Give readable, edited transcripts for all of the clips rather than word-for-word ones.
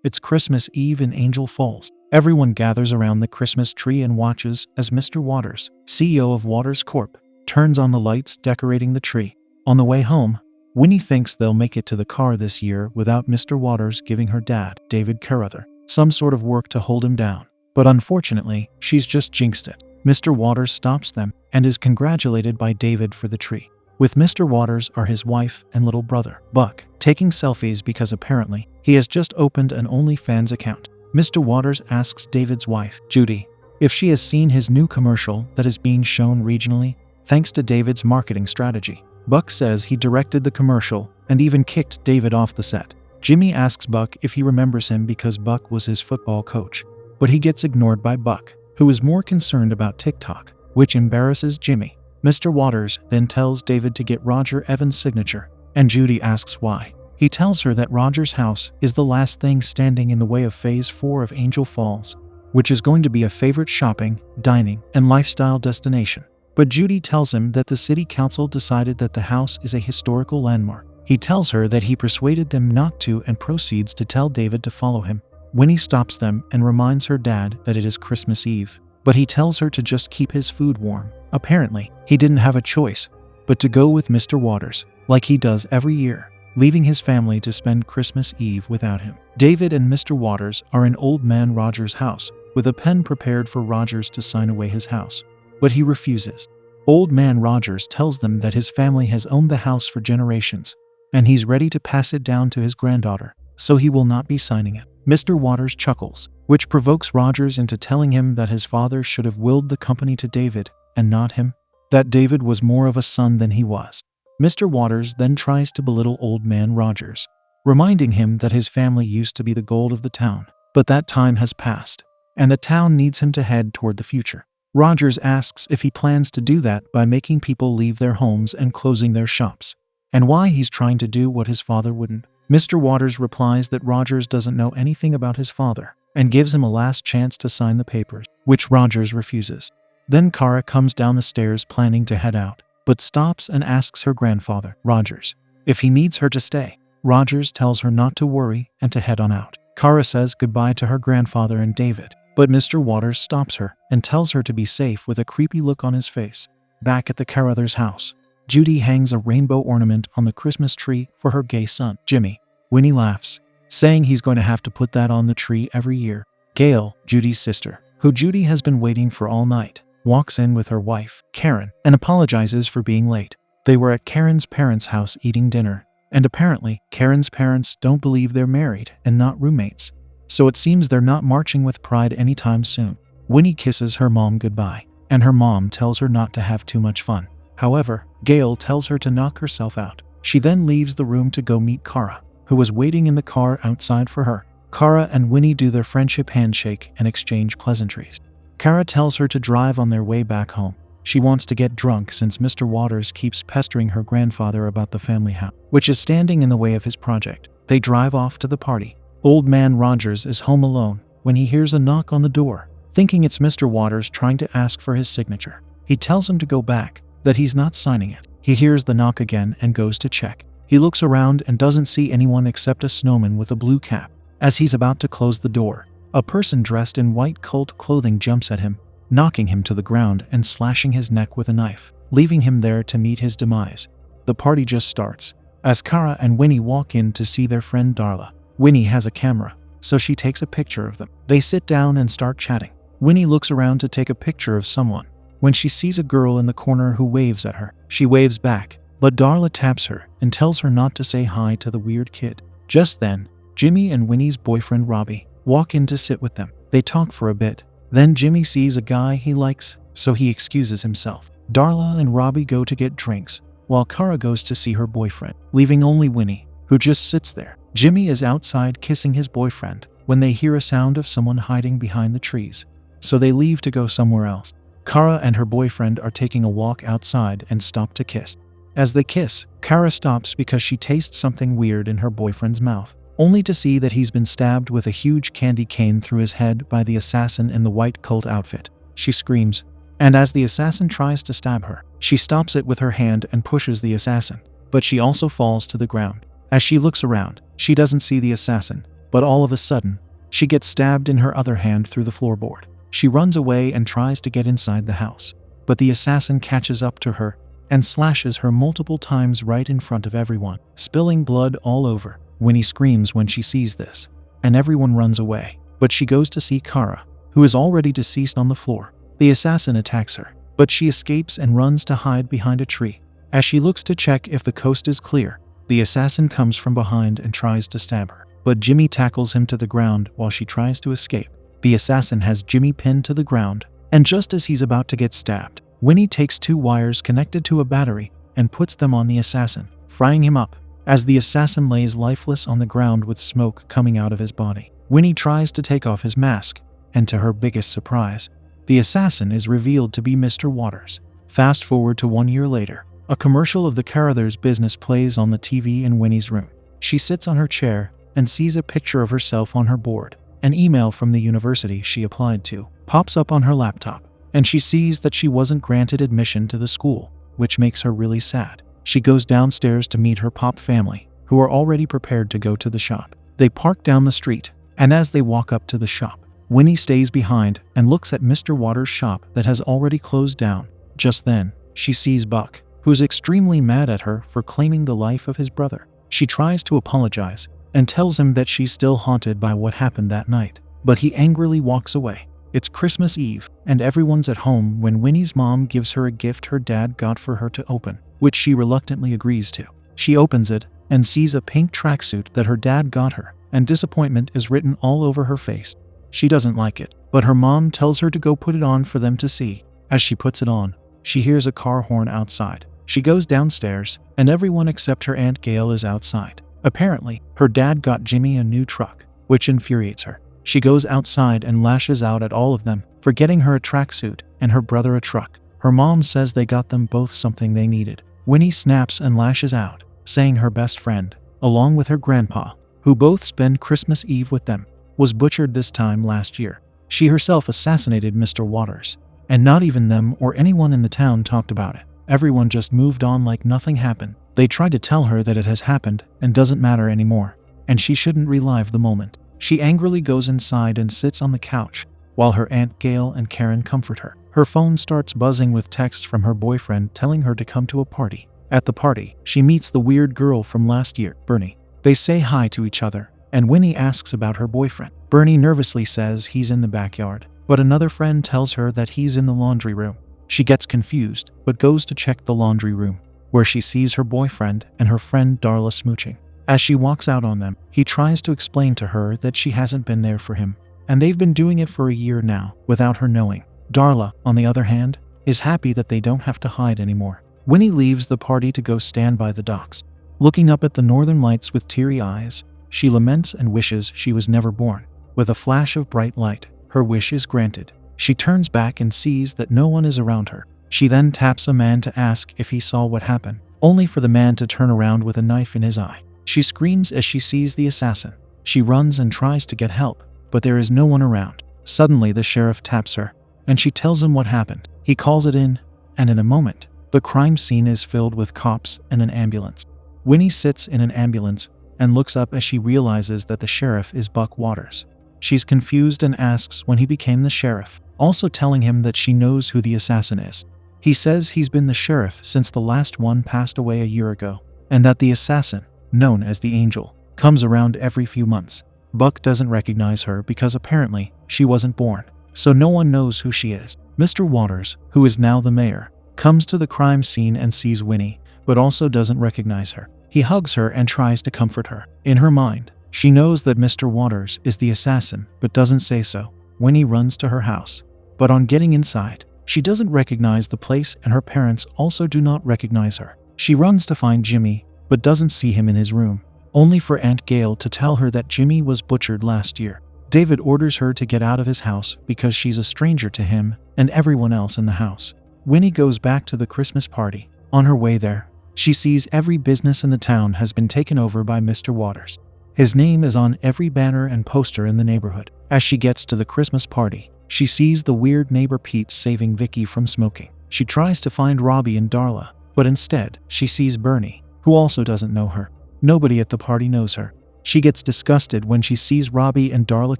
It's Christmas Eve in Angel Falls. Everyone gathers around the Christmas tree and watches as Mr. Waters, CEO of Waters Corp., turns on the lights decorating the tree. On the way home, Winnie thinks they'll make it to the car this year without Mr. Waters giving her dad, David Carruthers, some sort of work to hold him down. But unfortunately, she's just jinxed it. Mr. Waters stops them and is congratulated by David for the tree. With Mr. Waters are his wife and little brother, Buck, taking selfies because apparently he has just opened an OnlyFans account. Mr. Waters asks David's wife, Judy, if she has seen his new commercial that is being shown regionally, thanks to David's marketing strategy. Buck says he directed the commercial and even kicked David off the set. Jimmy asks Buck if he remembers him because Buck was his football coach, but he gets ignored by Buck, who is more concerned about TikTok, which embarrasses Jimmy. Mr. Waters then tells David to get Roger Evans' signature, and Judy asks why. He tells her that Roger's house is the last thing standing in the way of Phase 4 of Angel Falls, which is going to be a favorite shopping, dining, and lifestyle destination. But Judy tells him that the city council decided that the house is a historical landmark. He tells her that he persuaded them not to and proceeds to tell David to follow him. Winnie stops them and reminds her dad that it is Christmas Eve, but he tells her to just keep his food warm. Apparently, he didn't have a choice but to go with Mr. Waters, like he does every year, leaving his family to spend Christmas Eve without him. David and Mr. Waters are in Old Man Roger's house, with a pen prepared for Rogers to sign away his house, but he refuses. Old Man Rogers tells them that his family has owned the house for generations, and he's ready to pass it down to his granddaughter, so he will not be signing it. Mr. Waters chuckles, which provokes Rogers into telling him that his father should have willed the company to David, and not him, that David was more of a son than he was. Mr. Waters then tries to belittle Old Man Rogers, reminding him that his family used to be the gold of the town, but that time has passed, and the town needs him to head toward the future. Rogers asks if he plans to do that by making people leave their homes and closing their shops, and why he's trying to do what his father wouldn't. Mr. Waters replies that Rogers doesn't know anything about his father, and gives him a last chance to sign the papers, which Rogers refuses. Then Kara comes down the stairs planning to head out, but stops and asks her grandfather, Rogers, if he needs her to stay. Rogers tells her not to worry and to head on out. Kara says goodbye to her grandfather and David, but Mr. Waters stops her and tells her to be safe with a creepy look on his face. Back at the Carruthers' house, Judy hangs a rainbow ornament on the Christmas tree for her gay son, Jimmy. Winnie laughs, saying he's going to have to put that on the tree every year. Gail, Judy's sister, who Judy has been waiting for all night, walks in with her wife, Karen, and apologizes for being late. They were at Karen's parents' house eating dinner, and apparently Karen's parents don't believe they're married and not roommates, so it seems they're not marching with pride anytime soon. Winnie kisses her mom goodbye, and her mom tells her not to have too much fun. However, Gail tells her to knock herself out. She then leaves the room to go meet Kara, who was waiting in the car outside for her. Kara and Winnie do their friendship handshake and exchange pleasantries. Kara tells her to drive on their way back home. She wants to get drunk since Mr. Waters keeps pestering her grandfather about the family house, which is standing in the way of his project. They drive off to the party. Old Man Rogers is home alone when he hears a knock on the door, thinking it's Mr. Waters trying to ask for his signature. He tells him to go back, that he's not signing it. He hears the knock again and goes to check. He looks around and doesn't see anyone except a snowman with a blue cap. As he's about to close the door, a person dressed in white cult clothing jumps at him, knocking him to the ground and slashing his neck with a knife, leaving him there to meet his demise. The party just starts, as Kara and Winnie walk in to see their friend Darla. Winnie has a camera, so she takes a picture of them. They sit down and start chatting. Winnie looks around to take a picture of someone, when she sees a girl in the corner who waves at her. She waves back, but Darla taps her and tells her not to say hi to the weird kid. Just then, Jimmy and Winnie's boyfriend Robbie walk in to sit with them. They talk for a bit. Then Jimmy sees a guy he likes, so he excuses himself. Darla and Robbie go to get drinks, while Kara goes to see her boyfriend, leaving only Winnie, who just sits there. Jimmy is outside kissing his boyfriend when they hear a sound of someone hiding behind the trees, so they leave to go somewhere else. Kara and her boyfriend are taking a walk outside and stop to kiss. As they kiss, Kara stops because she tastes something weird in her boyfriend's mouth, only to see that he's been stabbed with a huge candy cane through his head by the assassin in the white cult outfit. She screams, and as the assassin tries to stab her, she stops it with her hand and pushes the assassin, but she also falls to the ground. As she looks around, she doesn't see the assassin, But all of a sudden, she gets stabbed in her other hand through the floorboard. She runs away and tries to get inside the house, but the assassin catches up to her and slashes her multiple times right in front of everyone, spilling blood all over. Winnie screams when she sees this, and everyone runs away. But she goes to see Kara, who is already deceased on the floor. The assassin attacks her, but she escapes and runs to hide behind a tree. As she looks to check if the coast is clear, the assassin comes from behind and tries to stab her. But Jimmy tackles him to the ground while she tries to escape. The assassin has Jimmy pinned to the ground, and just as he's about to get stabbed, Winnie takes 2 wires connected to a battery and puts them on the assassin, frying him up. As the assassin lays lifeless on the ground with smoke coming out of his body, Winnie tries to take off his mask, and to her biggest surprise, the assassin is revealed to be Mr. Waters. Fast forward to 1 year later. A commercial of the Carruthers business plays on the TV in Winnie's room. She sits on her chair and sees a picture of herself on her board. An email from the university she applied to pops up on her laptop, and she sees that she wasn't granted admission to the school, which makes her really sad. She goes downstairs to meet her Pop family, who are already prepared to go to the shop. They park down the street, and as they walk up to the shop, Winnie stays behind and looks at Mr. Waters' shop that has already closed down. Just then, she sees Buck, who's extremely mad at her for claiming the life of his brother. She tries to apologize and tells him that she's still haunted by what happened that night, but he angrily walks away. It's Christmas Eve, and everyone's at home when Winnie's mom gives her a gift her dad got for her to open, which she reluctantly agrees to. She opens it and sees a pink tracksuit that her dad got her, and disappointment is written all over her face. She doesn't like it, but her mom tells her to go put it on for them to see. As she puts it on, she hears a car horn outside. She goes downstairs, and everyone except her Aunt Gail is outside. Apparently, her dad got Jimmy a new truck, which infuriates her. She goes outside and lashes out at all of them for getting her a tracksuit and her brother a truck. Her mom says they got them both something they needed. Winnie snaps and lashes out, saying her best friend, along with her grandpa, who both spend Christmas Eve with them, was butchered this time last year. She herself assassinated Mr. Waters, and not even them or anyone in the town talked about it. Everyone just moved on like nothing happened. They tried to tell her that it has happened and doesn't matter anymore, and she shouldn't relive the moment. She angrily goes inside and sits on the couch, while her Aunt Gail and Karen comfort her. Her phone starts buzzing with texts from her boyfriend telling her to come to a party. At the party, she meets the weird girl from last year, Bernie. They say hi to each other, and Winnie asks about her boyfriend. Bernie nervously says he's in the backyard, but another friend tells her that he's in the laundry room. She gets confused, but goes to check the laundry room, where she sees her boyfriend and her friend Darla smooching. As she walks out on them, he tries to explain to her that she hasn't been there for him, and they've been doing it for a year now, without her knowing. Darla, on the other hand, is happy that they don't have to hide anymore. Winnie leaves the party to go stand by the docks. Looking up at the northern lights with teary eyes, she laments and wishes she was never born. With a flash of bright light, her wish is granted. She turns back and sees that no one is around her. She then taps a man to ask if he saw what happened, only for the man to turn around with a knife in his eye. She screams as she sees the assassin. She runs and tries to get help, but there is no one around. Suddenly, the sheriff taps her, and she tells him what happened. He calls it in, and in a moment, the crime scene is filled with cops and an ambulance. Winnie sits in an ambulance and looks up as she realizes that the sheriff is Buck Waters. She's confused and asks when he became the sheriff, also telling him that she knows who the assassin is. He says he's been the sheriff since the last one passed away a year ago, and that the assassin, known as the Angel, comes around every few months. Buck doesn't recognize her because apparently she wasn't born, so no one knows who she is. Mr. Waters, who is now the mayor, comes to the crime scene and sees Winnie, but also doesn't recognize her. He hugs her and tries to comfort her. In her mind, she knows that Mr. Waters is the assassin, but doesn't say so. Winnie runs to her house, but on getting inside, she doesn't recognize the place and her parents also do not recognize her. She runs to find Jimmy, but doesn't see him in his room, only for Aunt Gail to tell her that Jimmy was butchered last year. David orders her to get out of his house because she's a stranger to him and everyone else in the house. Winnie goes back to the Christmas party. On her way there, she sees every business in the town has been taken over by Mr. Waters. His name is on every banner and poster in the neighborhood. As she gets to the Christmas party, she sees the weird neighbor Pete saving Vicky from smoking. She tries to find Robbie and Darla, but instead, she sees Bernie, who also doesn't know her. Nobody at the party knows her. She gets disgusted when she sees Robbie and Darla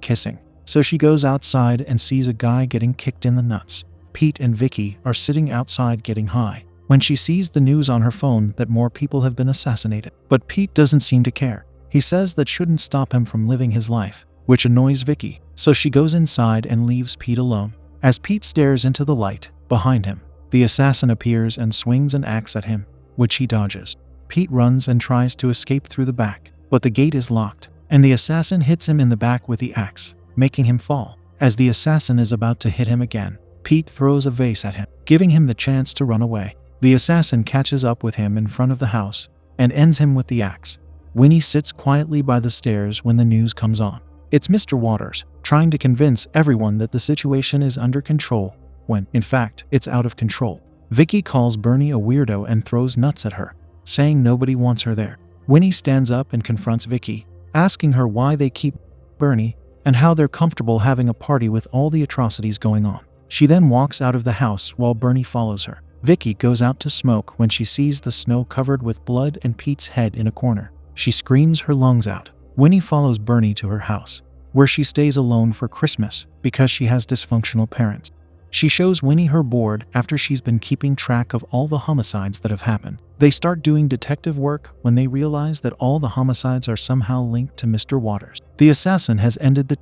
kissing, so she goes outside and sees a guy getting kicked in the nuts. Pete and Vicky are sitting outside getting high when she sees the news on her phone that more people have been assassinated. But Pete doesn't seem to care. He says that shouldn't stop him from living his life, which annoys Vicky, so she goes inside and leaves Pete alone. As Pete stares into the light behind him, the assassin appears and swings an axe at him, which he dodges. Pete runs and tries to escape through the back, but the gate is locked, and the assassin hits him in the back with the axe, making him fall. As the assassin is about to hit him again, Pete throws a vase at him, giving him the chance to run away. The assassin catches up with him in front of the house and ends him with the axe. Winnie sits quietly by the stairs when the news comes on. It's Mr. Waters, trying to convince everyone that the situation is under control, when, in fact, it's out of control. Vicky calls Bernie a weirdo and throws nuts at her, saying nobody wants her there. Winnie stands up and confronts Vicky, asking her why they keep Bernie and how they're comfortable having a party with all the atrocities going on. She then walks out of the house while Bernie follows her. Vicky goes out to smoke when she sees the snow covered with blood and Pete's head in a corner. She screams her lungs out. Winnie follows Bernie to her house, where she stays alone for Christmas because she has dysfunctional parents. She shows Winnie her board after she's been keeping track of all the homicides that have happened. They start doing detective work when they realize that all the homicides are somehow linked to Mr. Waters. The assassin has ended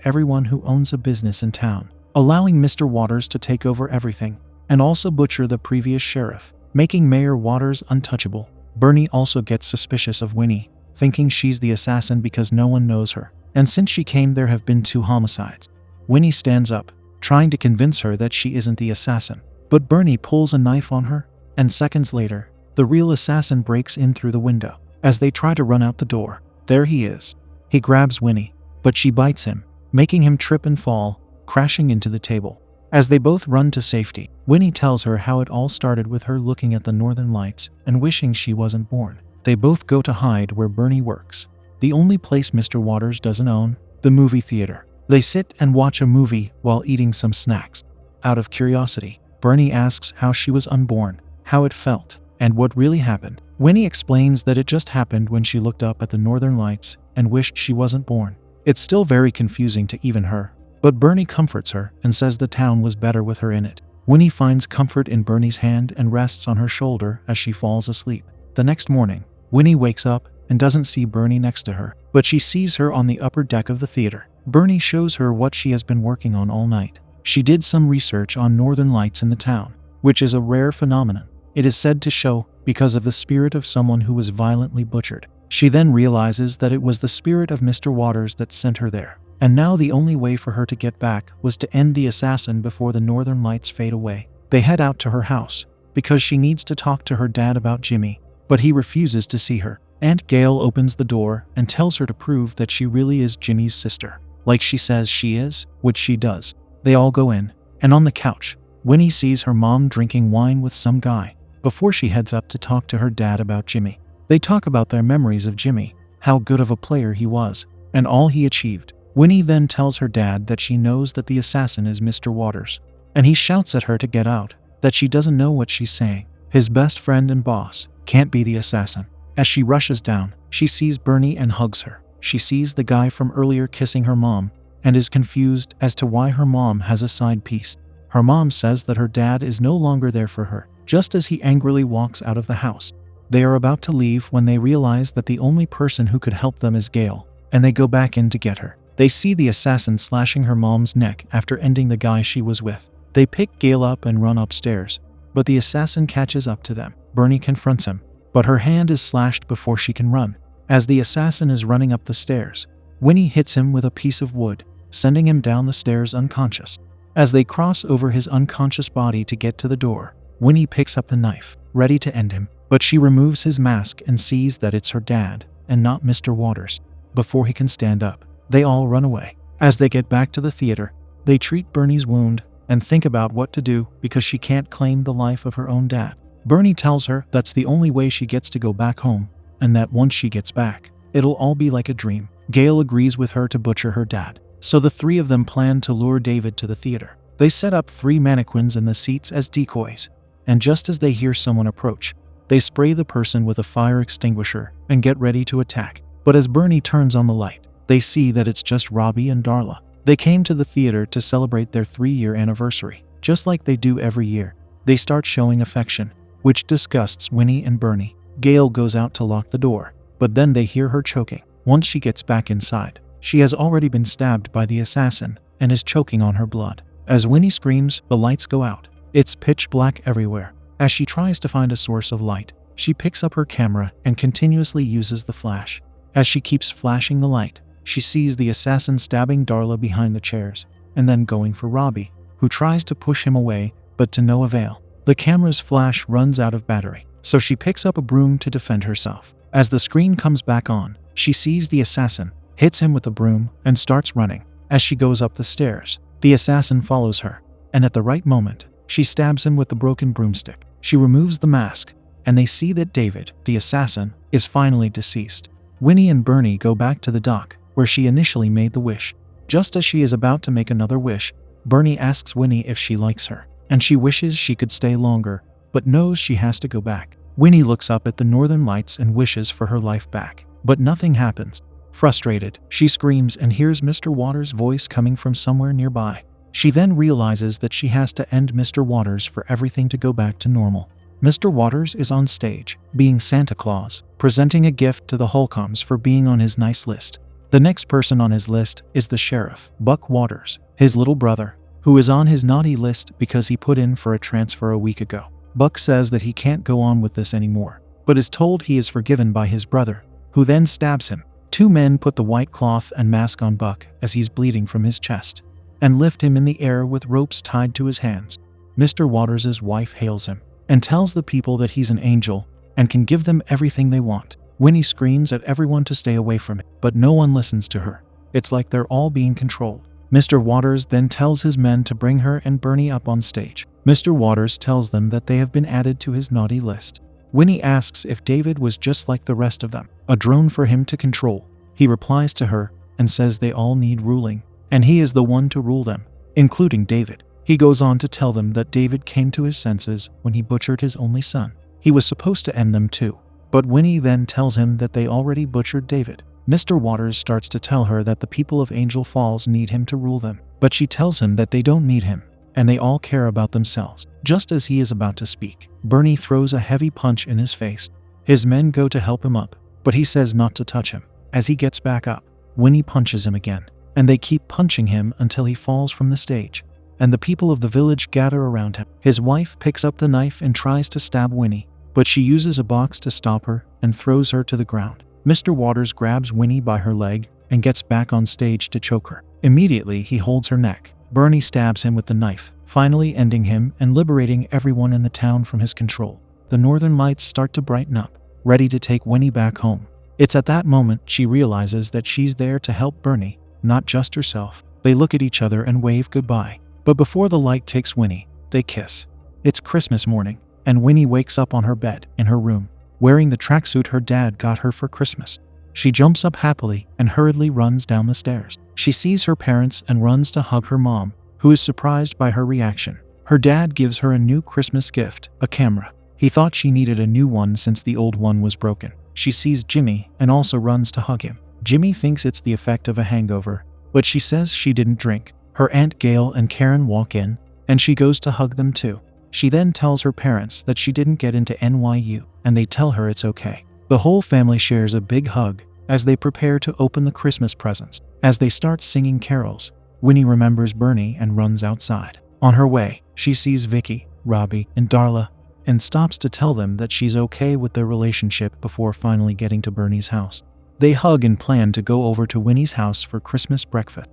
everyone who owns a business in town, allowing Mr. Waters to take over everything, and also butcher the previous sheriff, making Mayor Waters untouchable. Bernie also gets suspicious of Winnie, thinking she's the assassin because no one knows her, and since she came there have been 2 homicides. Winnie stands up, trying to convince her that she isn't the assassin, but Bernie pulls a knife on her, and seconds later, the real assassin breaks in through the window. As they try to run out the door, there he is. He grabs Winnie, but she bites him, making him trip and fall, crashing into the table. As they both run to safety, Winnie tells her how it all started with her looking at the northern lights and wishing she wasn't born. They both go to hide where Bernie works, the only place Mr. Waters doesn't own, the movie theater. They sit and watch a movie while eating some snacks. Out of curiosity, Bernie asks how she was unborn, how it felt, and what really happened. Winnie explains that it just happened when she looked up at the northern lights and wished she wasn't born. It's still very confusing to even her, but Bernie comforts her and says the town was better with her in it. Winnie finds comfort in Bernie's hand and rests on her shoulder as she falls asleep. The next morning, Winnie wakes up and doesn't see Bernie next to her, but she sees her on the upper deck of the theater. Bernie shows her what she has been working on all night. She did some research on northern lights in the town, which is a rare phenomenon. It is said to show because of the spirit of someone who was violently butchered. She then realizes that it was the spirit of Mr. Waters that sent her there. And now the only way for her to get back was to end the assassin before the northern lights fade away. They head out to her house because she needs to talk to her dad about Jimmy, but he refuses to see her. Aunt Gail opens the door and tells her to prove that she really is Jimmy's sister, like she says she is, which she does. They all go in, and on the couch, Winnie sees her mom drinking wine with some guy before she heads up to talk to her dad about Jimmy. They talk about their memories of Jimmy, how good of a player he was, and all he achieved. Winnie then tells her dad that she knows that the assassin is Mr. Waters, and he shouts at her to get out, that she doesn't know what she's saying. His best friend and boss can't be the assassin. As she rushes down, she sees Bernie and hugs her. She sees the guy from earlier kissing her mom and is confused as to why her mom has a side piece. Her mom says that her dad is no longer there for her, just as he angrily walks out of the house. They are about to leave when they realize that the only person who could help them is Gail, and they go back in to get her. They see the assassin slashing her mom's neck after ending the guy she was with. They pick Gail up and run upstairs, but the assassin catches up to them. Bernie confronts him, but her hand is slashed before she can run. As the assassin is running up the stairs, Winnie hits him with a piece of wood, sending him down the stairs unconscious. As they cross over his unconscious body to get to the door, Winnie picks up the knife, ready to end him, but she removes his mask and sees that it's her dad, and not Mr. Waters. Before he can stand up, they all run away. As they get back to the theater, they treat Bernie's wound and think about what to do because she can't claim the life of her own dad. Bernie tells her that's the only way she gets to go back home, and that once she gets back, it'll all be like a dream. Gail agrees with her to butcher her dad, so the 3 of them plan to lure David to the theater. They set up 3 mannequins in the seats as decoys, and just as they hear someone approach, they spray the person with a fire extinguisher and get ready to attack. But as Bernie turns on the light, they see that it's just Robbie and Darla. They came to the theater to celebrate their 3-year anniversary, just like they do every year. They start showing affection, which disgusts Winnie and Bernie. Gail goes out to lock the door, but then they hear her choking. Once she gets back inside, she has already been stabbed by the assassin and is choking on her blood. As Winnie screams, the lights go out. It's pitch black everywhere. As she tries to find a source of light, she picks up her camera and continuously uses the flash. As she keeps flashing the light, she sees the assassin stabbing Darla behind the chairs and then going for Robbie, who tries to push him away, but to no avail. The camera's flash runs out of battery, so she picks up a broom to defend herself. As the screen comes back on, she sees the assassin, hits him with a broom, and starts running. As she goes up the stairs, the assassin follows her, and at the right moment, she stabs him with the broken broomstick. She removes the mask, and they see that David, the assassin, is finally deceased. Winnie and Bernie go back to the dock, where she initially made the wish. Just as she is about to make another wish, Bernie asks Winnie if she likes her, and she wishes she could stay longer, but knows she has to go back. Winnie looks up at the northern lights and wishes for her life back, but nothing happens. Frustrated, she screams and hears Mr. Waters' voice coming from somewhere nearby. She then realizes that she has to end Mr. Waters for everything to go back to normal. Mr. Waters is on stage, being Santa Claus, presenting a gift to the Holcombs for being on his nice list. The next person on his list is the sheriff, Buck Waters, his little brother, who is on his naughty list because he put in for a transfer a week ago. Buck says that he can't go on with this anymore, but is told he is forgiven by his brother, who then stabs him. 2 men put the white cloth and mask on Buck as he's bleeding from his chest, and lift him in the air with ropes tied to his hands. Mr. Waters' wife hails him, and tells the people that he's an angel, and can give them everything they want. Winnie screams at everyone to stay away from it, but no one listens to her. It's like they're all being controlled. Mr. Waters then tells his men to bring her and Bernie up on stage. Mr. Waters tells them that they have been added to his naughty list. Winnie asks if David was just like the rest of them, a drone for him to control. He replies to her and says they all need ruling, and he is the one to rule them, including David. He goes on to tell them that David came to his senses when he butchered his only son. He was supposed to end them too, but Winnie then tells him that they already butchered David. Mr. Waters starts to tell her that the people of Angel Falls need him to rule them, but she tells him that they don't need him, and they all care about themselves. Just as he is about to speak, Bernie throws a heavy punch in his face. His men go to help him up, but he says not to touch him. As he gets back up, Winnie punches him again, and they keep punching him until he falls from the stage, and the people of the village gather around him. His wife picks up the knife and tries to stab Winnie, but she uses a box to stop her and throws her to the ground. Mr. Waters grabs Winnie by her leg and gets back on stage to choke her. Immediately, he holds her neck. Bernie stabs him with the knife, finally ending him and liberating everyone in the town from his control. The northern lights start to brighten up, ready to take Winnie back home. It's at that moment she realizes that she's there to help Bernie, not just herself. They look at each other and wave goodbye. But before the light takes Winnie, they kiss. It's Christmas morning, and Winnie wakes up on her bed in her room, wearing the tracksuit her dad got her for Christmas. She jumps up happily and hurriedly runs down the stairs. She sees her parents and runs to hug her mom, who is surprised by her reaction. Her dad gives her a new Christmas gift, a camera. He thought she needed a new one since the old one was broken. She sees Jimmy and also runs to hug him. Jimmy thinks it's the effect of a hangover, but she says she didn't drink. Her Aunt Gail and Karen walk in, and she goes to hug them too. She then tells her parents that she didn't get into NYU, and they tell her it's okay. The whole family shares a big hug as they prepare to open the Christmas presents. As they start singing carols, Winnie remembers Bernie and runs outside. On her way, she sees Vicky, Robbie, and Darla, and stops to tell them that she's okay with their relationship before finally getting to Bernie's house. They hug and plan to go over to Winnie's house for Christmas breakfast.